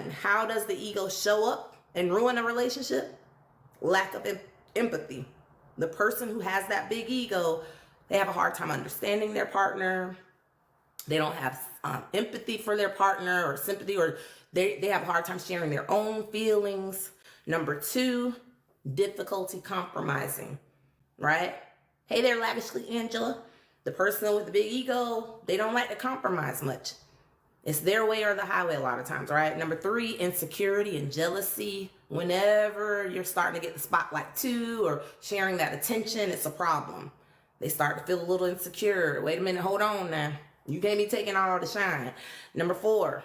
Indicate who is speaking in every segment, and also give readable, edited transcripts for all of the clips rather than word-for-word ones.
Speaker 1: one, how does the ego show up and ruin a relationship? Lack of empathy. The person who has that big ego, they have a hard time understanding their partner. They don't have empathy for their partner or sympathy, or they have a hard time sharing their own feelings. Number two, difficulty compromising, right? Hey there, lavishly Angela. The person with the big ego, they don't like to compromise much. It's their way or the highway a lot of times, right? Number three, insecurity and jealousy. Whenever you're starting to get the spotlight too, or sharing that attention, it's a problem. They start to feel a little insecure. Wait a minute, hold on now. You can't be taking all the shine. Number four,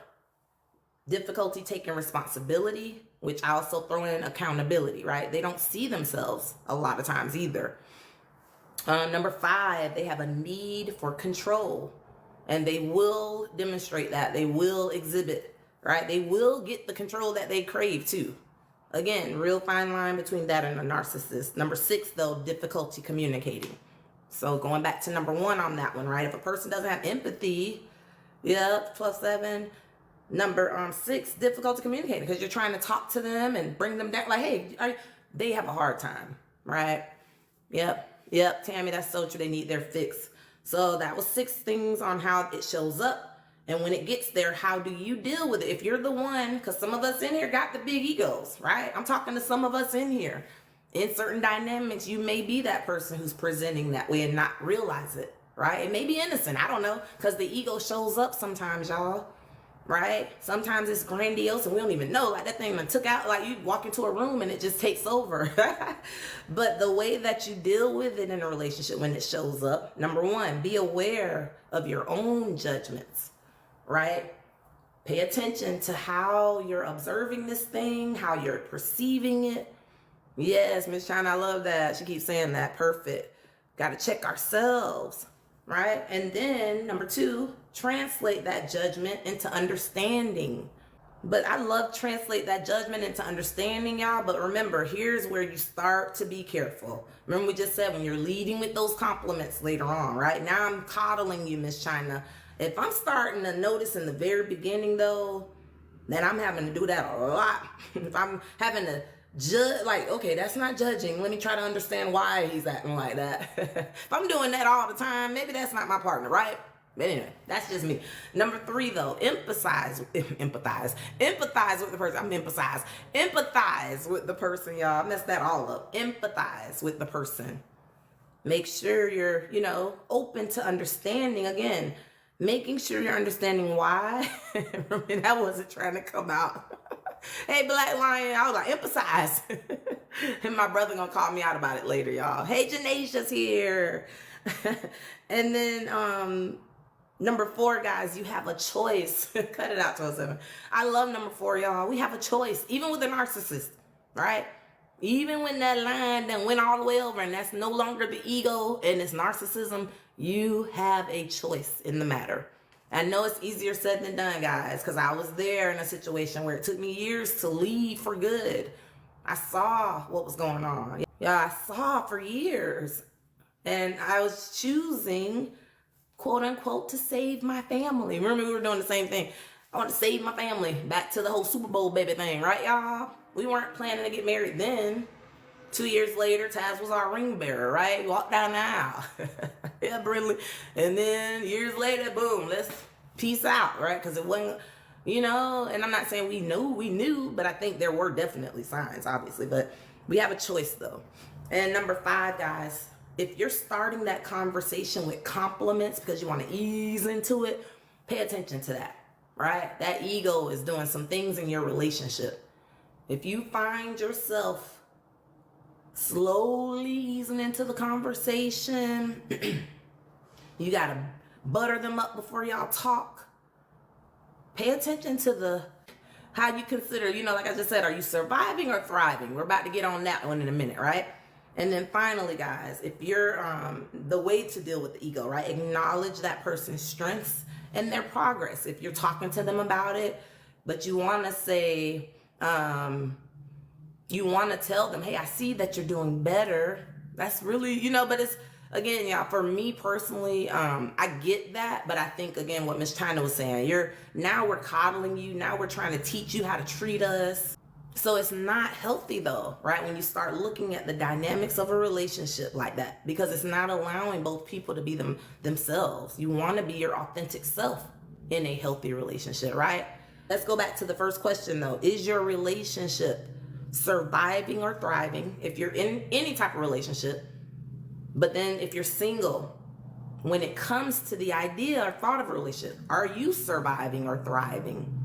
Speaker 1: difficulty taking responsibility, which I also throw in accountability, right? They don't see themselves a lot of times either. Number five, they have a need for control, and they will demonstrate that. They will exhibit, right? They will get the control that they crave too. Again, real fine line between that and a narcissist. Number six, though, difficulty communicating. So going back to number one on that one, right? If a person doesn't have empathy, yep, +7. Number six, difficult to communicate, because you're trying to talk to them and bring them down. Like, hey, they have a hard time, right? Yep, Tammy, that's so true. They need their fix. So that was 6 things on how it shows up. And when it gets there, how do you deal with it? If you're the one, because some of us in here got the big egos, right? I'm talking to some of us in here. In certain dynamics, you may be that person who's presenting that way and not realize it, right? It may be innocent. I don't know, because the ego shows up sometimes, y'all, right? Sometimes it's grandiose and we don't even know. Like that thing that took out, like you walk into a room and it just takes over. But the way that you deal with it in a relationship when it shows up, number one, be aware of your own judgments, right? Pay attention to how you're observing this thing, how you're perceiving it. Yes, Miss China, I love that. She keeps saying that. Perfect. Got to check ourselves, right? And then number two, translate that judgment into understanding. But I love translate that judgment into understanding, y'all. But remember, here's where you start to be careful. Remember we just said when you're leading with those compliments later on, right? Now I'm coddling you, Miss China. If I'm starting to notice in the very beginning, though, then I'm having to do that a lot. If I'm having to judge, like, okay, that's not judging. Let me try to understand why he's acting like that. If I'm doing that all the time, maybe that's not my partner, right? But anyway, that's just me. Number three, though, empathize with the person. Empathize with the person, y'all. I messed that all up. Empathize with the person. Make sure you're, open to understanding. Again, making sure you're understanding why. That wasn't trying to come out. Hey, Black Lion, I was like, emphasize. And my brother gonna call me out about it later, y'all. Hey, Janasia's here. And then number 4, guys, you have a choice. Cut it out, 12-7. I love number 4, y'all. We have a choice, even with a narcissist, right? Even when that line then went all the way over and that's no longer the ego and it's narcissism, you have a choice in the matter. I know it's easier said than done, guys, because I was there in a situation where it took me years to leave for good. I saw what was going on. Yeah, I saw for years. And I was choosing, quote unquote, to save my family. Remember, we were doing the same thing. I want to save my family. Back to the whole Super Bowl baby thing, right, y'all? We weren't planning to get married then. 2 years later, Taz was our ring bearer, right? We walked down the aisle. Yeah, Brindley. And then years later, boom, let's peace out, right? Because it wasn't, and I'm not saying we knew, but I think there were definitely signs, obviously. But we have a choice, though. And number 5, guys, if you're starting that conversation with compliments because you want to ease into it, pay attention to that, right? That ego is doing some things in your relationship. If you find yourself slowly easing into the conversation, you gotta butter them up before y'all talk. Pay attention to how you consider, like I just said, are you surviving or thriving? We're about to get on that one in a minute, right? And then finally, guys, if you're the way to deal with the ego, right? Acknowledge that person's strengths and their progress. If you're talking to them about it, but you want to say, you want to tell them, hey, I see that you're doing better. That's really, but it's, again, y'all, for me personally, I get that, but I think, again, what Miss China was saying, now we're coddling you, now we're trying to teach you how to treat us. So it's not healthy though, right? When you start looking at the dynamics of a relationship like that, because it's not allowing both people to be themselves. You want to be your authentic self in a healthy relationship, right? Let's go back to the first question though. Is your relationship surviving or thriving if you're in any type of relationship? But then if you're single, when it comes to the idea or thought of a relationship, are you surviving or thriving?